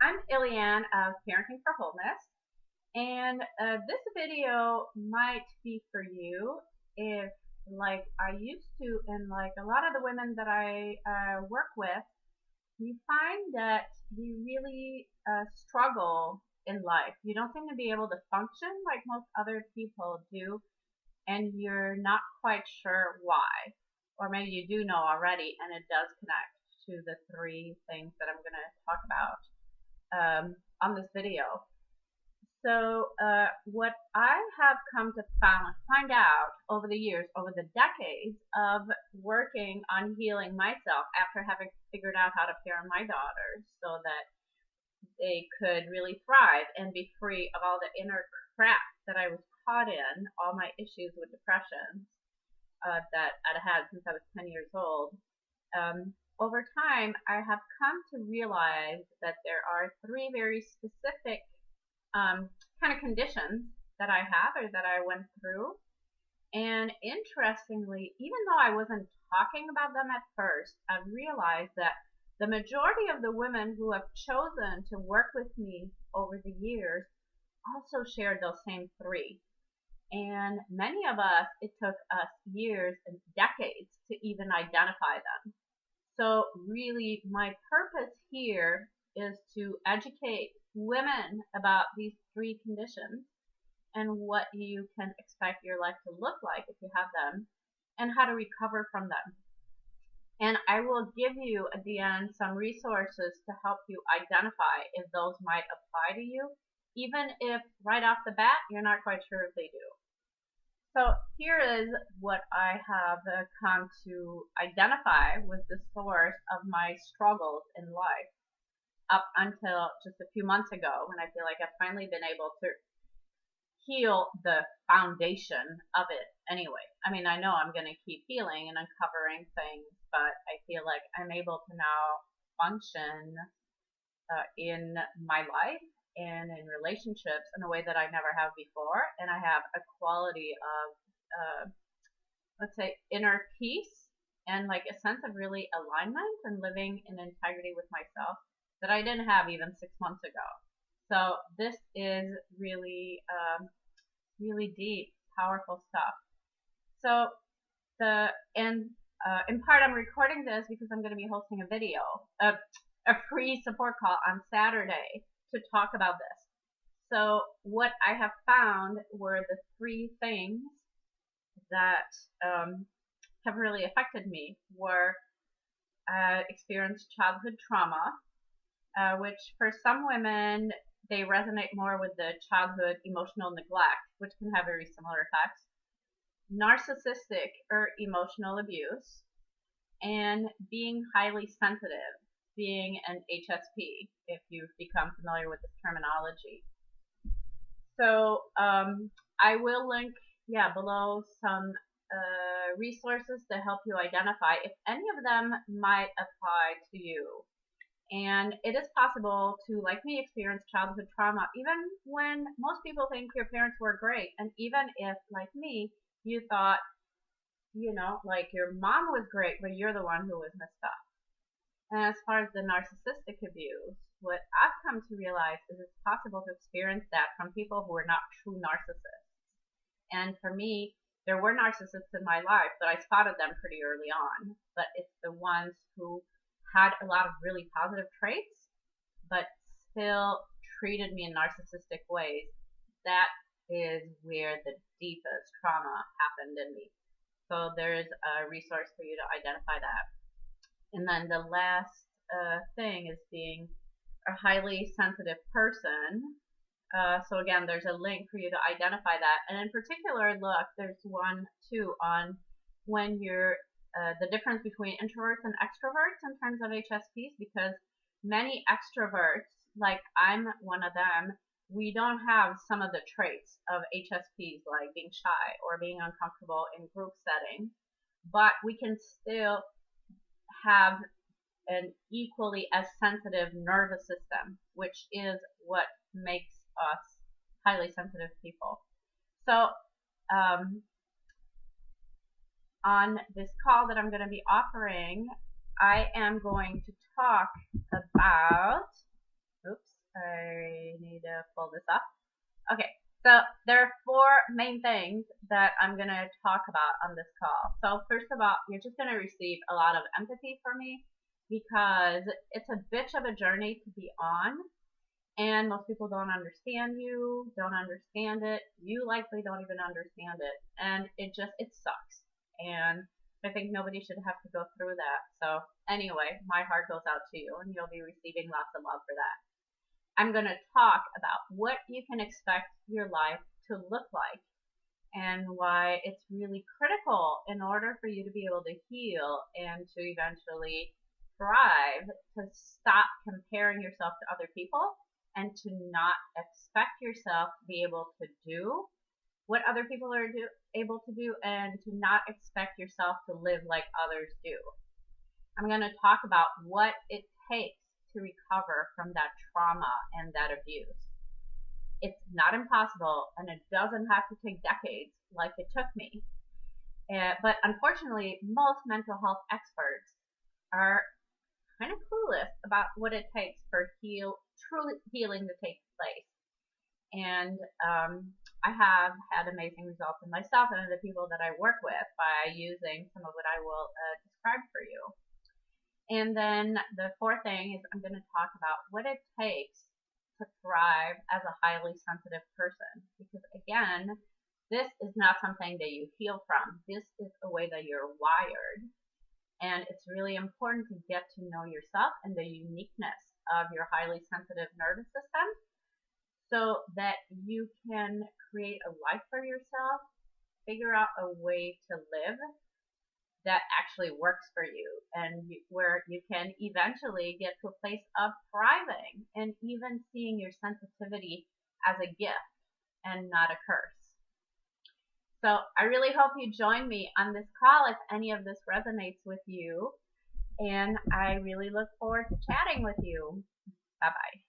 I'm Eliane of Parenting for Wholeness, and this video might be for you if, like I used to, and like a lot of the women that I work with, you find that you really struggle in life. You don't seem to be able to function like most other people do, and you're not quite sure why. Or maybe you do know already, and it does connect to the three things that I'm going to talk about on this video. So what I have come to find out over the years, over the decades of working on healing myself after having figured out how to parent my daughters so that they could really thrive and be free of all the inner crap that I was caught in, all my issues with depression that I'd had since I was 10 years old. Over time, I have come to realize that there are three very specific kind of conditions that I have or that I went through. And interestingly, even though I wasn't talking about them at first, I've realized that the majority of the women who have chosen to work with me over the years also shared those same three. And many of us, it took us years and decades to even identify them. So really, my purpose here is to educate women about these three conditions and what you can expect your life to look like if you have them, and how to recover from them. And I will give you at the end some resources to help you identify if those might apply to you, even if right off the bat you're not quite sure if they do. So here is what I have come to identify was the source of my struggles in life up until just a few months ago, when I feel like I've finally been able to heal the foundation of it anyway. I mean, I know I'm going to keep healing and uncovering things, but I feel like I'm able to now function in my life and in relationships in a way that I never have before. And I have a quality of, let's say, inner peace and like a sense of really alignment and living in integrity with myself that I didn't have even 6 months ago. So this is really, really deep, powerful stuff. So in part, I'm recording this because I'm going to be hosting a video, a free support call on Saturday to talk about this. So what I have found were the three things that have really affected me were experienced childhood trauma, which for some women, they resonate more with the childhood emotional neglect, which can have very similar effects, narcissistic or emotional abuse, and being highly sensitive, being an HSP, if you've become familiar with this terminology. So I will link, below some resources to help you identify if any of them might apply to you. And it is possible to, like me, experience childhood trauma even when most people think your parents were great. And even if, like me, you thought, like your mom was great, but you're the one who was messed up. And as far as the narcissistic abuse, what I've come to realize is it's possible to experience that from people who are not true narcissists. And for me, there were narcissists in my life, but I spotted them pretty early on. But it's the ones who had a lot of really positive traits, but still treated me in narcissistic ways. That is where the deepest trauma happened in me. So there's a resource for you to identify that. And then the last thing is being a highly sensitive person. So again, there's a link for you to identify that. And in particular, look, there's one too on when you're the difference between introverts and extroverts in terms of HSPs, because many extroverts, like I'm one of them, we don't have some of the traits of HSPs, like being shy or being uncomfortable in group settings, but we can still have an equally as sensitive nervous system, which is what makes us highly sensitive people. So on this call that I'm going to be offering, I am going to talk about, I need to pull this up. Okay, so there are four main things that I'm going to talk about on this call. So first of all, you're just going to receive a lot of empathy from me because it's a bitch of a journey to be on, and most people don't understand you, don't understand it. You likely don't even understand it, and it sucks. And I think nobody should have to go through that. So anyway, my heart goes out to you, and you'll be receiving lots of love for that. I'm going to talk about what you can expect your life to look like and why it's really critical in order for you to be able to heal and to eventually thrive, to stop comparing yourself to other people and to not expect yourself to be able to do what other people are able to do, and to not expect yourself to live like others do. I'm going to talk about what it takes to recover from that trauma and that abuse. It's not impossible, and it doesn't have to take decades like it took me. But unfortunately, most mental health experts are kind of clueless about what it takes for truly healing to take place. And I have had amazing results in myself and the people that I work with by using some of what I will describe for you. And then the fourth thing is I'm going to talk about what it takes to thrive as a highly sensitive person. Because again, this is not something that you heal from. This is a way that you're wired. And it's really important to get to know yourself and the uniqueness of your highly sensitive nervous system so that you can create a life for yourself, figure out a way to live that actually works for you, and where you can eventually get to a place of thriving and even seeing your sensitivity as a gift and not a curse. So I really hope you join me on this call if any of this resonates with you, and I really look forward to chatting with you. Bye-bye.